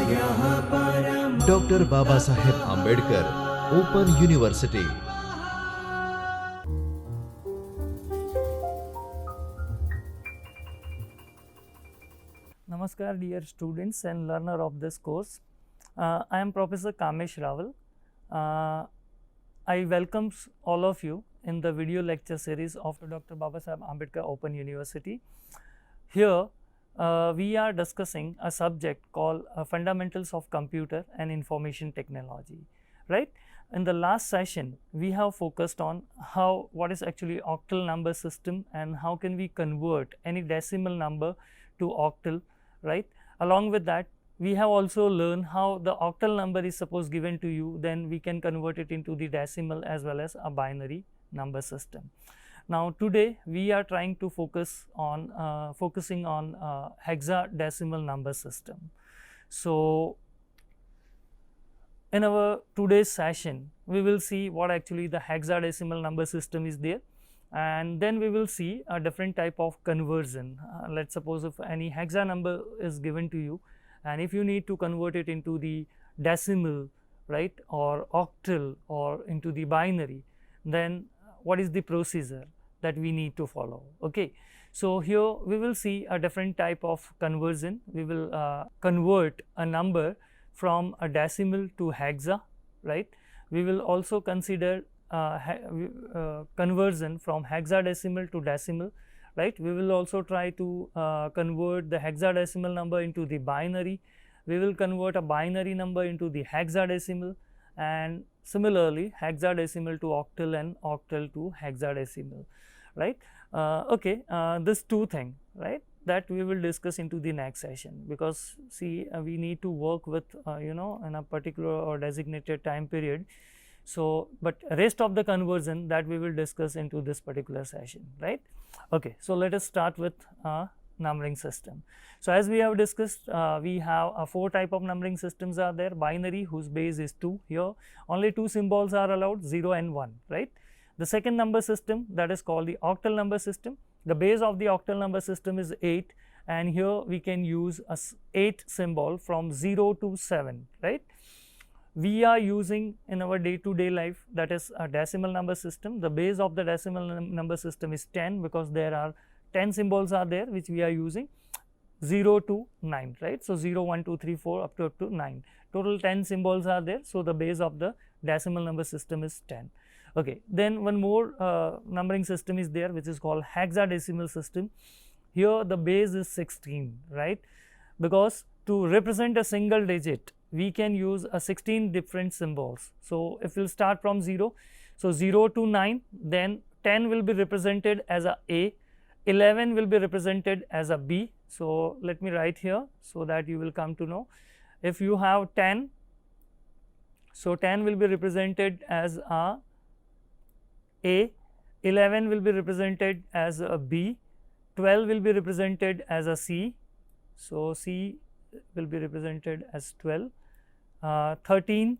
Dr. Babasaheb Ambedkar Open University. Namaskar dear students and learner of this course. I am Professor Kamesh Rawal. I welcome all of you in the video lecture series of Dr. Babasaheb Ambedkar Open University. Here we are discussing a subject called Fundamentals of Computer and Information Technology, right? In the last session, we have focused on what is actually octal number system and how can we convert any decimal number to octal, right? Along with that, we have also learned how the octal number is suppose given to you, then we can convert it into the decimal as well as a binary number system. Now today we are trying to focusing on hexadecimal number system. So in our today's session, we will see what actually the hexadecimal number system is there, and then we will see a different type of conversion. Let's suppose if any hexa number is given to you, and if you need to convert it into the decimal, right, or octal or into the binary, then what is the procedure that we need to follow? Okay, so here we will see a different type of conversion. We will convert a number from a decimal to hexa, right? We will also consider conversion from hexadecimal to decimal, right? We will also try to convert the hexadecimal number into the binary. We will convert a binary number into the hexadecimal, and similarly hexadecimal to octal and octal to hexadecimal, right? This two thing, right, that we will discuss into the next session, because see we need to work with in a particular or designated time period. So but rest of the conversion that we will discuss into this particular session, right? Okay, so let us start with numbering system. So as we have discussed, we have four type of numbering systems are there. Binary, whose base is 2. Here only two symbols are allowed, 0 and 1, right? The second number system, that is called the octal number system. The base of the octal number system is 8, and here we can use a 8 symbol from 0 to 7, right? We are using in our day-to-day life, that is a decimal number system. The base of the decimal number system is 10, because there are 10 symbols are there which we are using, 0 to 9, right? So 0, 1, 2, 3, 4 up to 9. Total 10 symbols are there. So the base of the decimal number system is 10. Okay, then one more numbering system is there which is called hexadecimal system. Here the base is 16, right? Because to represent a single digit, we can use a 16 different symbols. So if we'll start from 0, so 0 to 9, then 10 will be represented as a 11 will be represented as a B. So let me write here so that you will come to know. If you have 10, so 10 will be represented as a 11 will be represented as a B, 12 will be represented as a C, so C will be represented as 12, 13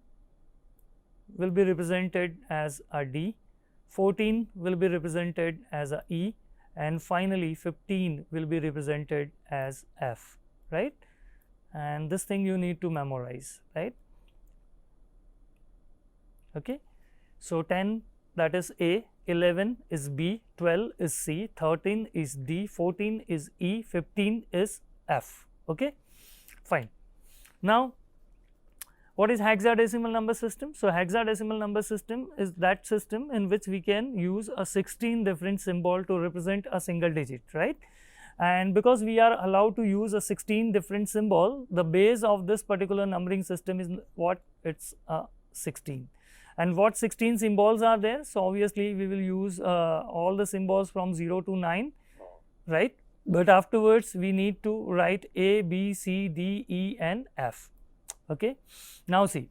will be represented as a D, 14 will be represented as a E, and finally 15 will be represented as F, right? And this thing you need to memorize, right? Okay, so 10, that is A, 11 is B, 12 is C, 13 is D, 14 is E, 15 is F. Okay, fine. Now what is hexadecimal number system? So hexadecimal number system is that system in which we can use a 16 different symbol to represent a single digit, right? And because we are allowed to use a 16 different symbol, the base of this particular numbering system is what? It's 16. And what 16 symbols are there? So obviously we will use all the symbols from 0 to 9, right? But afterwards we need to write A, B, C, D, E and F. Okay. Now see,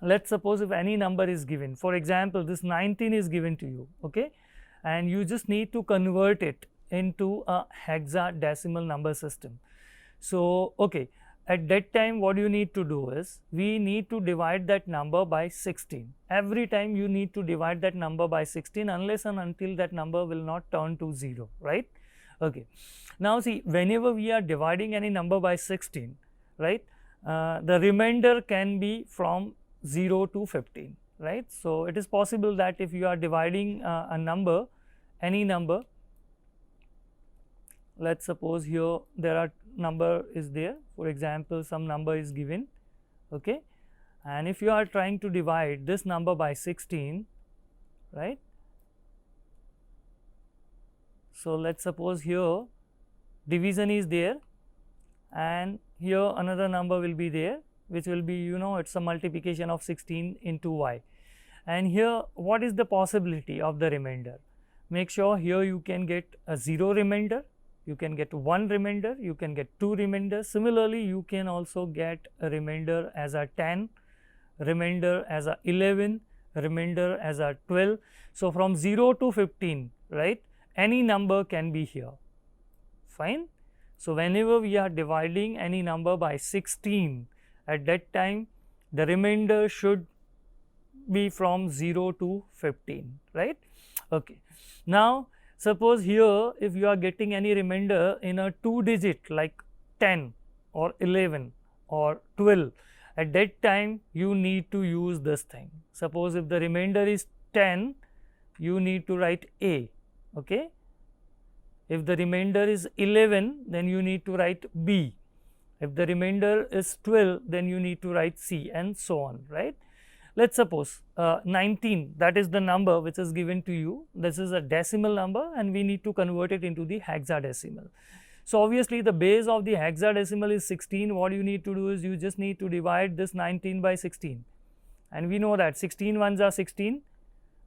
let's suppose if any number is given, for example this 19 is given to you, okay, and you just need to convert it into a hexadecimal number system. So okay, at that time what you need to do is, we need to divide that number by 16. Every time you need to divide that number by 16 unless and until that number will not turn to 0, right? Okay. Now see, whenever we are dividing any number by 16, right, the remainder can be from 0 to 15, right. So, it is possible that if you are dividing a number, any number, let us suppose here there are number is there, for example some number is given, okay, and if you are trying to divide this number by 16, right. So, let us suppose here division is there and here another number will be there, which will be, you know, it is a multiplication of 16 into y, and here what is the possibility of the remainder? Make sure here you can get a 0 remainder, you can get 1 remainder, you can get 2 remainder. Similarly, you can also get a remainder as a 10, remainder as a 11, remainder as a 12. So, from 0 to 15, right, any number can be here, fine. So, whenever we are dividing any number by 16, at that time the remainder should be from 0 to 15, right. Okay. Now, suppose here if you are getting any remainder in a 2 digit like 10 or 11 or 12, at that time you need to use this thing. Suppose if the remainder is 10, you need to write A, okay. If the remainder is 11, then you need to write B. If the remainder is 12, then you need to write C, and so on, right. Let us suppose 19, that is the number which is given to you. This is a decimal number and we need to convert it into the hexadecimal. So, obviously, the base of the hexadecimal is 16. What you need to do is you just need to divide this 19 by 16, and we know that 16 ones are 16.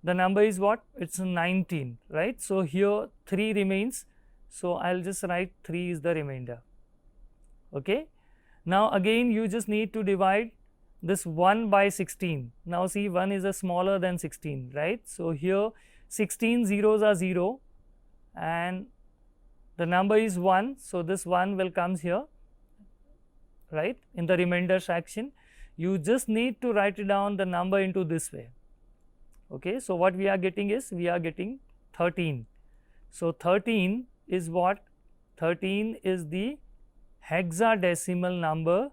The number is what? It is 19, right. So, here 3 remains. So, I will just write 3 is the remainder, okay. Now, again you just need to divide this 1 by 16. Now, see 1 is a smaller than 16, right. So, here 16 zeros are 0 and the number is 1. So, this 1 will comes here, right, in the remainder section. You just need to write it down the number into this way, okay. So, what we are getting is we are getting 13. So, 13 is what? 13 is the hexadecimal number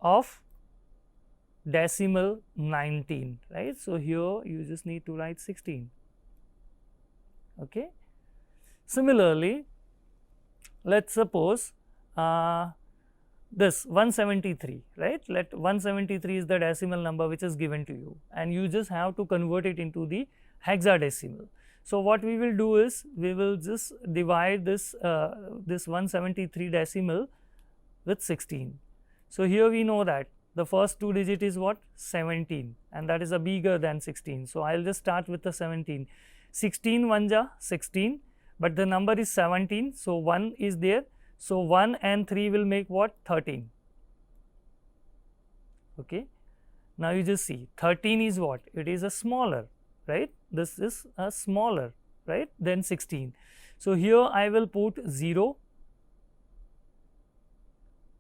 of decimal 19, right. So, here you just need to write 16, okay. Similarly, let us suppose this 173, right. Let 173 is the decimal number which is given to you and you just have to convert it into the hexadecimal. So, what we will do is we will just divide this 173 decimal with 16. So, here we know that the first 2 digit is what? 17, and that is a bigger than 16. So, I will just start with the 17. 16 ones are 16, but the number is 17. So, 1 is there. So, 1 and 3 will make what? 13, okay. Now, you just see 13 is what? It is a smaller, right. This is a smaller, right, than 16. So, here I will put 0,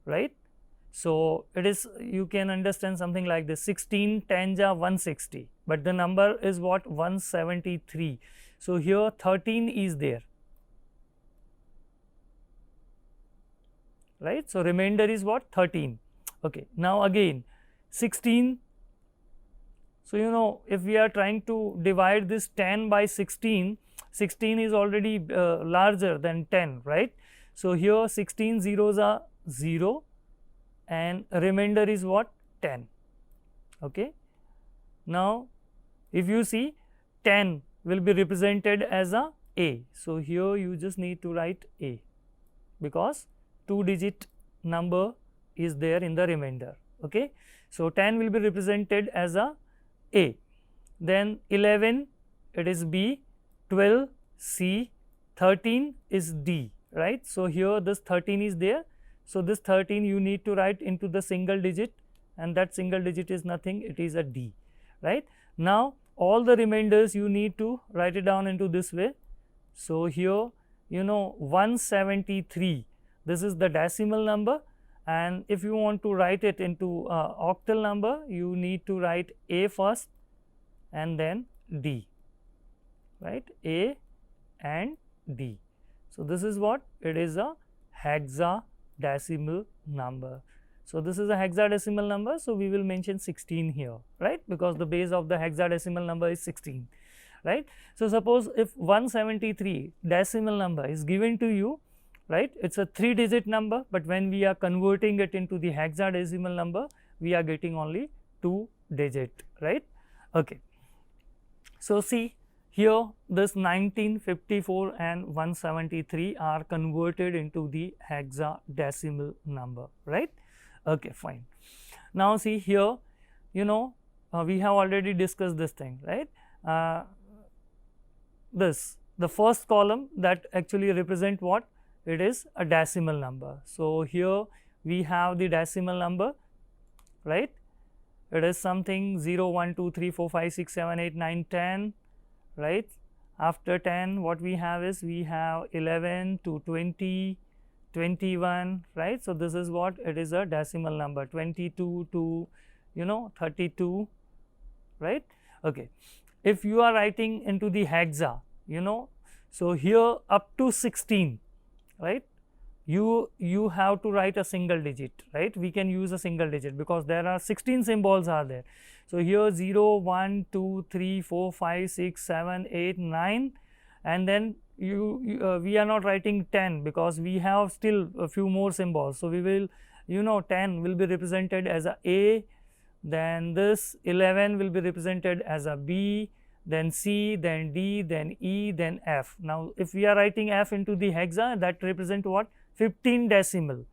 right. So, it is, you can understand something like this, 16 10 ja 160, but the number is what? 173. So, here 13 is there, right. So, remainder is what? 13, okay. Now, again 16. So, you know, if we are trying to divide this 10 by 16, 16 is already larger than 10, right. So, here 16 zeros are 0 and remainder is what? 10, okay. Now, if you see 10 will be represented as a A. So, here you just need to write A because 2 digit number is there in the remainder, okay. So, 10 will be represented as a A, then 11 it is B, 12 C, 13 is D, right. So, here this 13 is there. So, this 13 you need to write into the single digit and that single digit is nothing, it is a D, right. Now, all the remainders you need to write it down into this way. So, here you know 173, this is the decimal number, and if you want to write it into octal number, you need to write A first and then D, right, A and D. So, this is what? It is a hexadecimal number. So this is a hexadecimal number, so we will mention 16 here, right, because the base of the hexadecimal number is 16, right. So suppose if 173 decimal number is given to you, right, it's a 3-digit number, but when we are converting it into the hexadecimal number, we are getting only 2-digit, right. Okay. So see here, this 1954 and 173 are converted into the hexadecimal number, right. Okay, fine. Now see here, we have already discussed this thing, right. The first column that actually represent what? It is a decimal number. So here we have the decimal number, right. It is something 0, 1, 2, 3, 4, 5, 6, 7, 8, 9, 10, right. After 10, what we have is we have 11 to 20, 21, right. So this is what it is, a decimal number, 22 to 32, right. Okay. If you are writing into the hexa, so here up to 16, right, you have to write a single digit, right. We can use a single digit because there are 16 symbols are there. So here 0, 1, 2, 3, 4, 5, 6, 7, 8, 9, and then we are not writing 10 because we have still a few more symbols. So we will 10 will be represented as a, then this 11 will be represented as a B, then C, then D, then E, then F. Now if we are writing F into the hexa, that represent what? 15 decimal.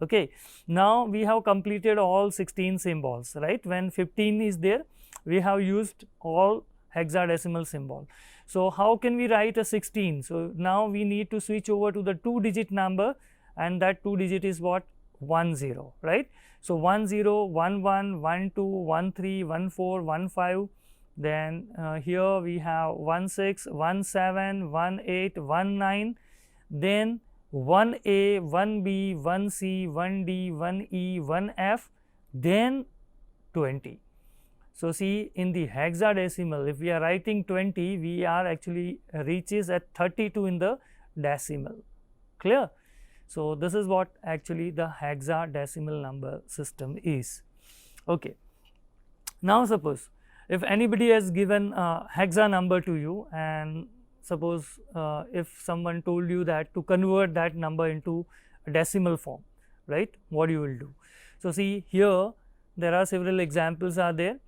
Okay. Now we have completed all 16 symbols, right. When 15 is there, we have used all hexadecimal symbol. So how can we write a 16? So now we need to switch over to the 2-digit number, and that 2-digit is what? 10, right. So 10, 11, 12, 13, 14, 15, then here we have 16, 17, 18, 19, then 1A, 1B, 1C, 1D, 1E, 1F, then 20. So see, in the hexadecimal, if we are writing 20, we are actually reaches at 32 in the decimal. Clear? So this is what actually the hexadecimal number system is. Okay. Now suppose if anybody has given a hexa number to you, and suppose if someone told you that to convert that number into a decimal form, right, what you will do? So see here there are several examples are there.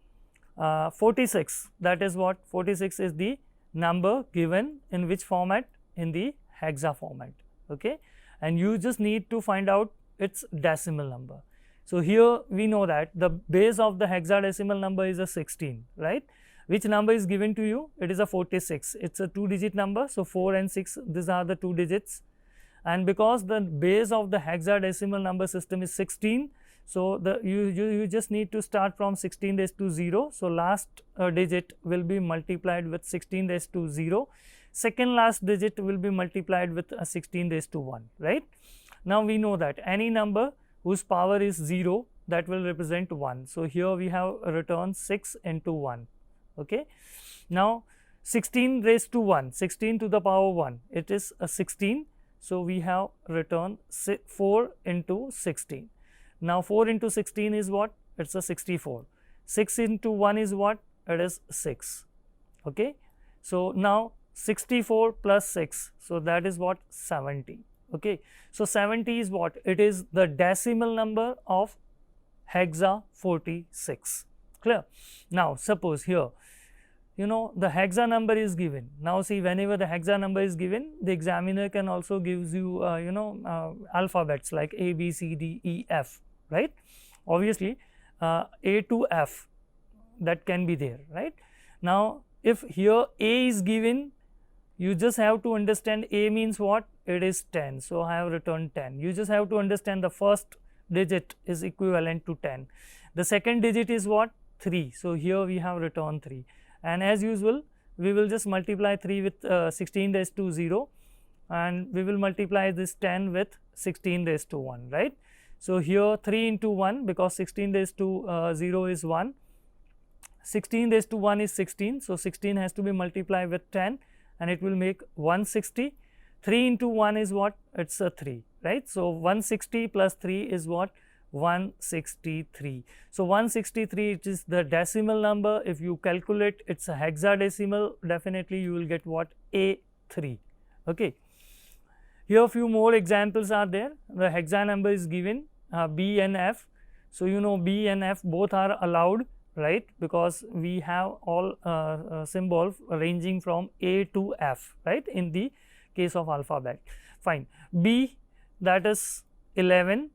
46, that is what? 46 is the number given in which format? In the hexa format, okay, and you just need to find out its decimal number. So here we know that the base of the hexadecimal number is a 16, right. Which number is given to you? It is a 46. It's a 2-digit number. So 4 and 6, these are the 2 digits, and because the base of the hexadecimal number system is 16, so you just need to start from 16 raised to 0. So last digit will be multiplied with 16 raised to 0. Second last digit will be multiplied with 16 raised to 1, right. Now we know that any number whose power is 0, that will represent 1. So here we have returned 6 into 1. Okay. Now 16 raised to 1, 16 to the power 1, it is a 16. So we have returned 4 into 16. Now 4 into 16 is what? It's a 64. 6 into 1 is what? It is 6. Okay. So now 64 plus 6, so that is what? 70. Okay. So 70 is what? It is the decimal number of hexa 46. Clear? Now suppose here, the hexa number is given. Now see, whenever the hexa number is given, the examiner can also gives you alphabets like A, B, C, D, E, F, right. Obviously A to F, that can be there, right. Now if here A is given, you just have to understand A means what? It is 10. So I have returned 10. You just have to understand the first digit is equivalent to 10. The second digit is what? 3. So here we have returned 3. And as usual, we will just multiply 3 with 16 raised to 0, and we will multiply this 10 with 16 raised to 1, right. So here 3 into 1, because 16 raised to 0 is 1, 16 raised to 1 is 16. So 16 has to be multiplied with 10, and it will make 160. 3 into 1 is what? It's a 3, right. So 160 plus 3 is what? 163. So 163, it is the decimal number. If you calculate it's a hexadecimal, definitely you will get what? A3. Okay. Here a few more examples are there. The hexa number is given, B and F. So you know B and F both are allowed, right, because we have all symbols ranging from A to F, right, in the case of alphabet. Fine. B, that is 11,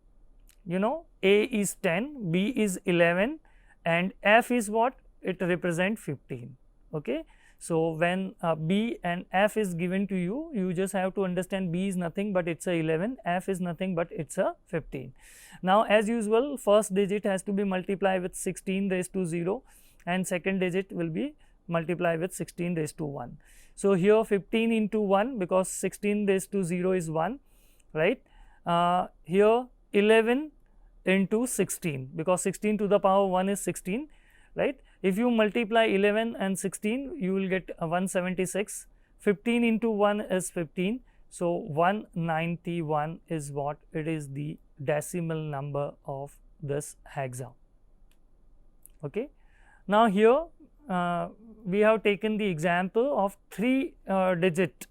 you know, A is 10, B is 11, and F is what? It represents 15. Okay. So when B and F is given to you, you just have to understand B is nothing but it's a 11, F is nothing but it's a 15. Now as usual, first digit has to be multiplied with 16 raised to 0, and second digit will be multiplied with 16 raised to 1. So here 15 into 1, because 16 raised to 0 is 1, right. Here 11 into 16, because 16 to the power 1 is 16, right. If you multiply 11 and 16, you will get 176. 15 into 1 is 15. So 191 is what? It is the decimal number of this hexa. Okay. Now here we have taken the example of 3-digit,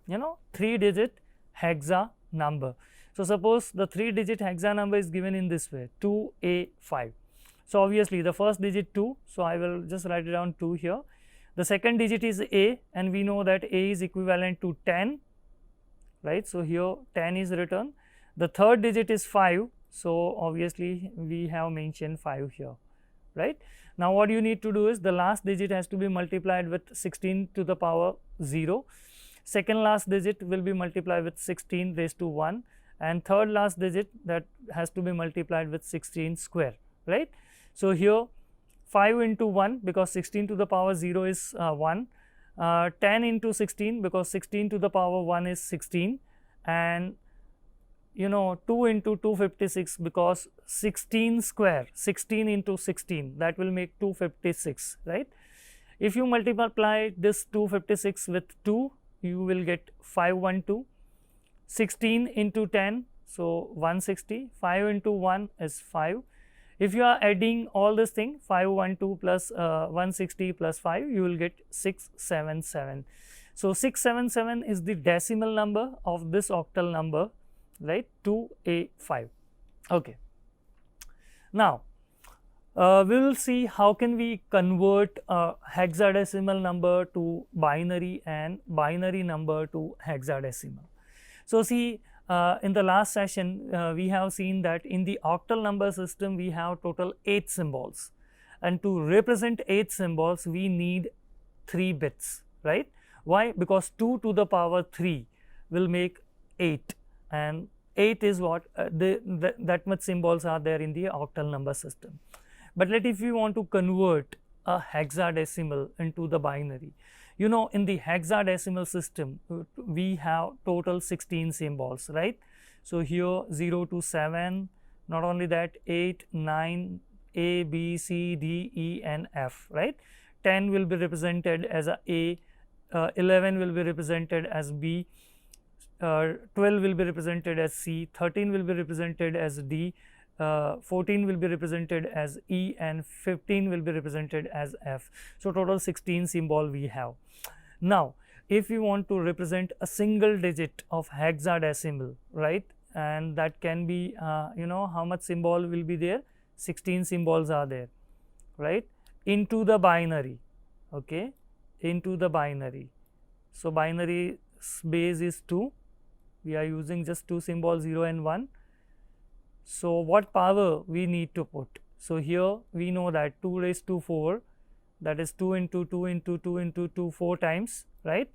you know, 3-digit hexa number. So suppose the 3-digit hexa number is given in this way, 2A5. So obviously the first digit 2, so I will just write it down 2 here. The second digit is A, and we know that A is equivalent to 10, right. So here 10 is written. The third digit is 5, so obviously we have mentioned 5 here, right. Now what you need to do is the last digit has to be multiplied with 16 to the power 0. Second last digit will be multiplied with 16 raised to 1, and third last digit, that has to be multiplied with 16 square, right. So here 5 into 1, because 16 to the power 0 is 1, 10 into 16, because 16 to the power 1 is 16, and you know 2 into 256, because 16 square, 16 into 16, that will make 256, right. If you multiply this 256 with 2, you will get 512. 16 into 10, so 160. 5 into 1 is 5. If you are adding all this thing, 512 plus 160 plus 5, you will get 677. So 677 is the decimal number of this octal number, right, 2A5. Okay. Now we will see how can we convert a hexadecimal number to binary and binary number to hexadecimal. So see, in the last session we have seen that in the octal number system we have total 8 symbols, and to represent 8 symbols we need 3 bits, right. Why? Because 2 to the power 3 will make 8, and 8 is what that much symbols are there in the octal number system. But if you want to convert a hexadecimal into the binary, you know, in the hexadecimal system we have total 16 symbols, right. So here 0 to 7, not only that 8, 9, A, B, C, D, E and F, right. 10 will be represented as A, 11 will be represented as B, 12 will be represented as C, 13 will be represented as D, 14 will be represented as E, and 15 will be represented as F. So total 16 symbol we have. Now if you want to represent a single digit of hexadecimal, right, and that can be you know how much symbol will be there? 16 symbols are there, right, into the binary. Okay, into the binary. So binary base is 2, we are using just 2 symbols, 0 and 1. So what power we need to put? So here we know that 2 raised to 4, that is 2 into 2 into 2 into 2, 4 times, right.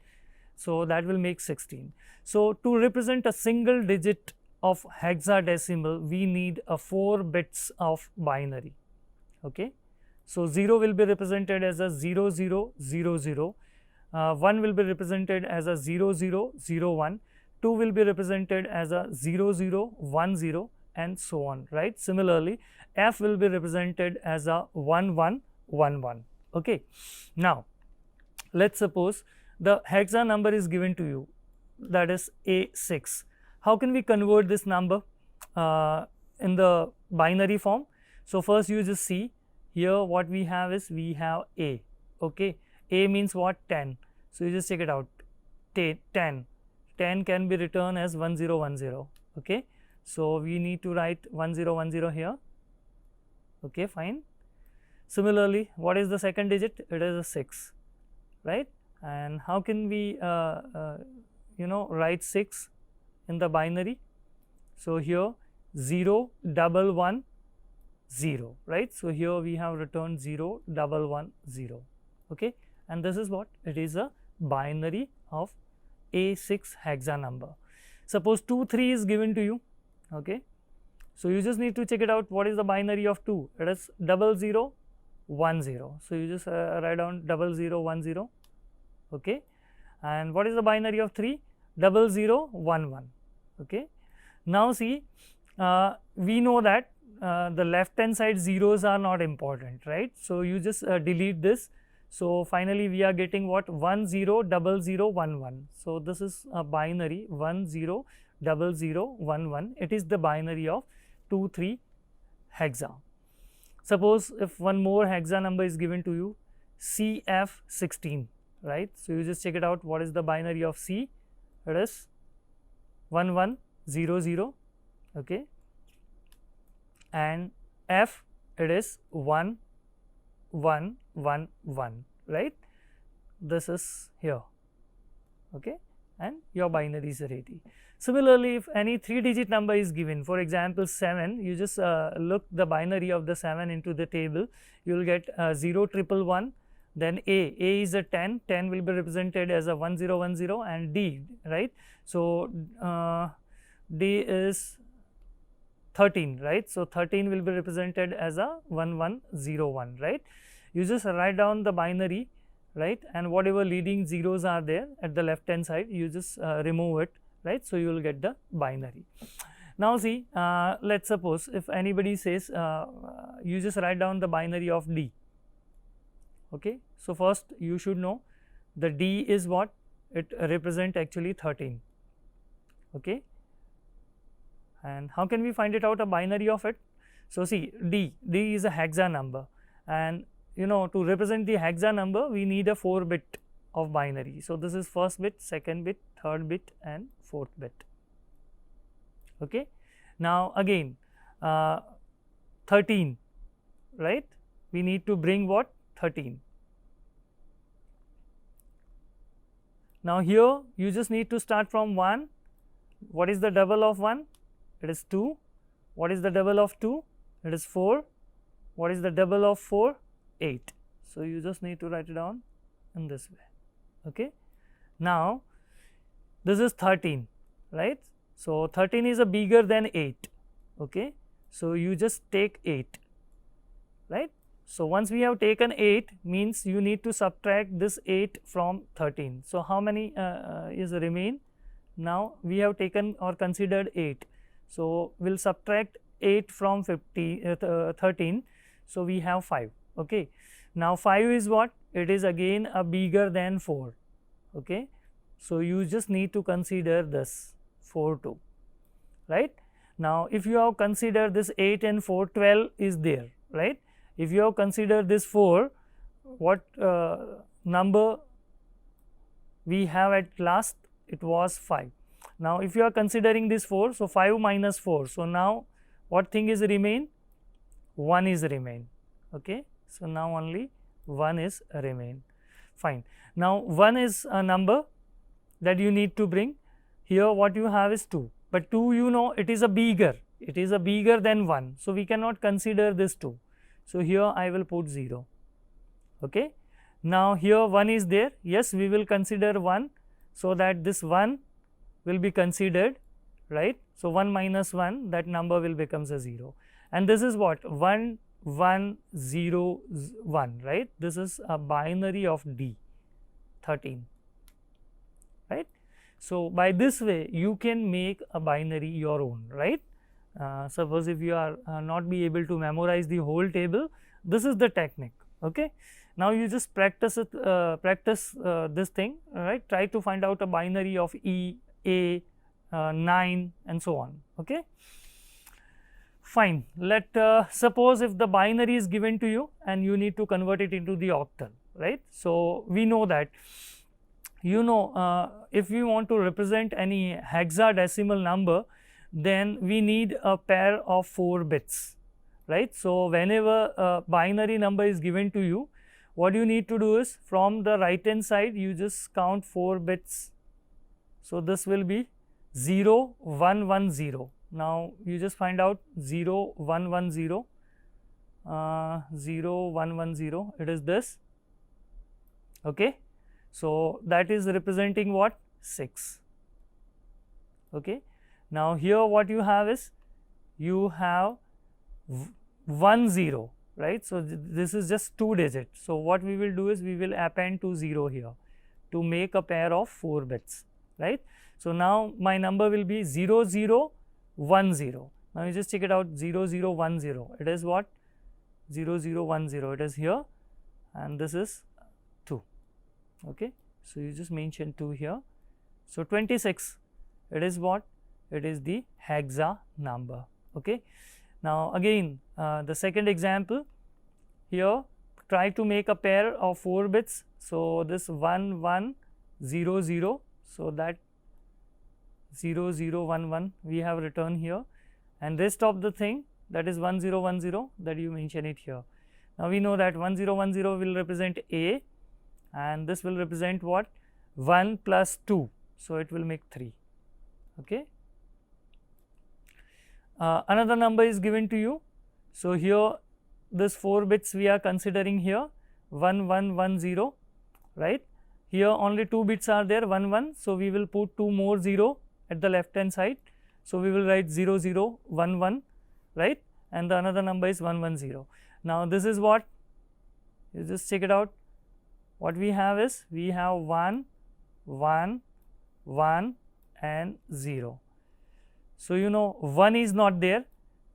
So that will make 16. So to represent a single digit of hexadecimal we need a 4 bits of binary. Okay. So 0 will be represented as a 0 0 0 0, 1 will be represented as a 0 0 0 1, 2 will be represented as a 0 0 1 0, and so on, right. Similarly F will be represented as a 1 1 1 1. Okay. Now let's suppose the hexa number is given to you, that is A6. How can we convert this number in the binary form. So first you just see here what we have is we have A, okay. A means what? 10. So you just check it out, 10 can be written as 1010, okay. So we need to write 1010 here, okay, fine. Similarly, what is the second digit? It is a 6, right. And how can we write 6 in the binary? So here 0 1 1 0, right. So here we have returned 0 1 1 0, okay. And this is what? It is a binary of A6 hexa number. Suppose 2 3 is given to you, okay. So you just need to check it out. What is the binary of 2? It is 00 10. So you just write down 0010, okay. And what is the binary of 3? 0011, okay. Now see, we know that the left hand side zeros are not important, right. So you just delete this. So finally we are getting what? 100011. So this is a binary 100011. It is the binary of 2 3 hexa. Suppose if one more hexa number is given to you, CF16, right. So you just check it out. What is the binary of C? It is 1100, okay. And F, it is 1111, right. This is here, okay. And your binary is ready. Similarly, if any 3 digit number is given, for example 7, you just look the binary of the 7 into the table, you will get 0111, then A is a 10 will be represented as a 1010, and D, right. So D is 13, right. So 13 will be represented as a 1101, right. You just write down the binary, right, and whatever leading zeros are there at the left hand side, you just remove it, right. So you will get the binary. Now see, let's suppose if anybody says you just write down the binary of D, okay. So first you should know the D is what? It represent actually 13, okay. And how can we find it out, a binary of it? So see, D is a hexa number, and to represent the hexa number we need a 4 bit of binary. So this is first bit, second bit, third bit, and fourth bit, okay. Now again 13, right, we need to bring what? 13. Now here you just need to start from 1. What is the double of 1? It is 2. What is the double of 2? It is 4. What is the double of 4? 8. So you just need to write it down in this way, okay. Now this is 13, right. So 13 is a bigger than 8, okay. So you just take 8, right. So once we have taken 8, means you need to subtract this 8 from 13. So how many is remain? Now we have taken or considered 8. So we'll subtract 8 from 13. So we have 5, okay. Now 5 is what? It is again a bigger than 4, okay. So you just need to consider this 4 too, right. Now if you have considered this 8 and 4, 12 is there, right. If you have considered this 4, what number we have at last? It was 5. Now if you are considering this 4, so 5 minus 4, so now what thing is remain? 1 is remain, okay. So now only 1 is remain, fine. Now 1 is a number that you need to bring. Here what you have is 2, but 2 it is a bigger than 1, so we cannot consider this 2. So here I will put 0, okay. Now here 1 is there, yes, we will consider 1, so that this 1 will be considered, right. So 1 minus 1, that number will becomes a 0, and this is what? 1 1 0 1, right. This is a binary of D, 13, right. So by this way you can make a binary your own, right. Suppose if you are not be able to memorize the whole table, this is the technique, okay. Now you just practice it, this thing, right. Try to find out a binary of E, A, 9 and so on, okay. Fine, let suppose if the binary is given to you and you need to convert it into the octal, right. So, we know that if we want to represent any hexadecimal number, then we need a pair of 4 bits, right. So, whenever a binary number is given to you, what you need to do is from the right hand side you just count 4 bits. So, this will be 0 1 1 0. Now, you just find out 0 1 1 0, 0 1 1 0, it is this, okay. So, that is representing what? 6, okay. Now, here what you have is you have 1 0, right. So, this is just 2 digits. So, what we will do is we will append to 0 here to make a pair of 4 bits, right. So, now my number will be 0 0 1 0. Now, you just check it out 0 0 1 0, it is what? 0 0 1 0, it is here, and this is 2, okay. So, you just mention 2 here. So, 26, it is what? It is the hexa number, okay. Now, again the second example, here try to make a pair of 4 bits. So, this 1 1 0 0, so that 0 0 1 1 we have written here, and rest of the thing, that is 1 0 1 0, that you mention it here. Now, we know that 1 0 1 0 will represent A, and this will represent what? 1 plus 2, so it will make 3, okay. Another number is given to you. So, here this 4 bits we are considering here 1 1 1 0, right. Here only 2 bits are there 1 1. So, we will put 2 more 0 at the left hand side. So, we will write 0 0 1 1, right, and the another number is 1 1 0. Now, this is what? You just check it out. What we have is we have 1 1 1 and 0. So, 1 is not there,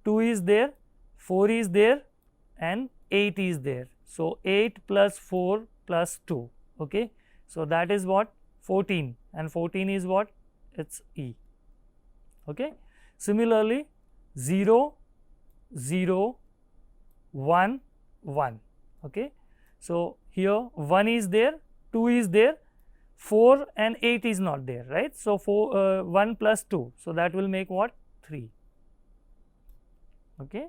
2 is there, 4 is there, and 8 is there. So, 8 plus 4 plus 2, okay. So, that is what? 14, and 14 is what? It is E, okay. Similarly, 0 0 1 1, okay. So, here 1 is there, 2 is there, 4 and 8 is not there, right. So, 1 plus 2, so that will make what? 3, okay,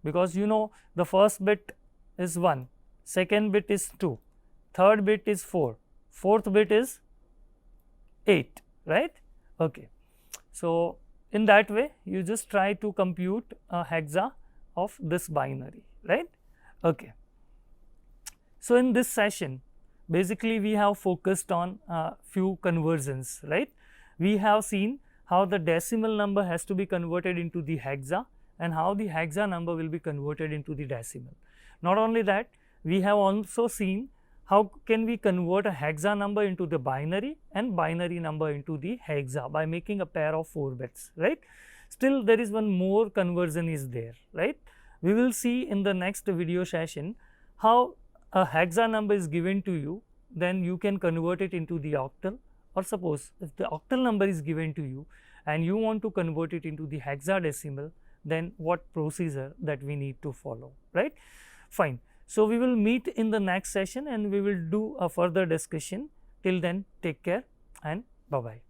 because the first bit is 1, second bit is 2, third bit is 4, fourth bit is 8, right, okay. So, in that way you just try to compute a hexa of this binary, right, okay. So, in this session basically we have focused on few conversions, right. We have seen how the decimal number has to be converted into the hexa and how the hexa number will be converted into the decimal. Not only that, we have also seen how can we convert a hexa number into the binary and binary number into the hexa by making a pair of 4 bits, right. Still there is one more conversion is there, right. We will see in the next video session how a hexa number is given to you, then you can convert it into the octal, or suppose if the octal number is given to you and you want to convert it into the hexadecimal, then what procedure that we need to follow, right. Fine. So, we will meet in the next session and we will do a further discussion. Till then, take care and bye bye.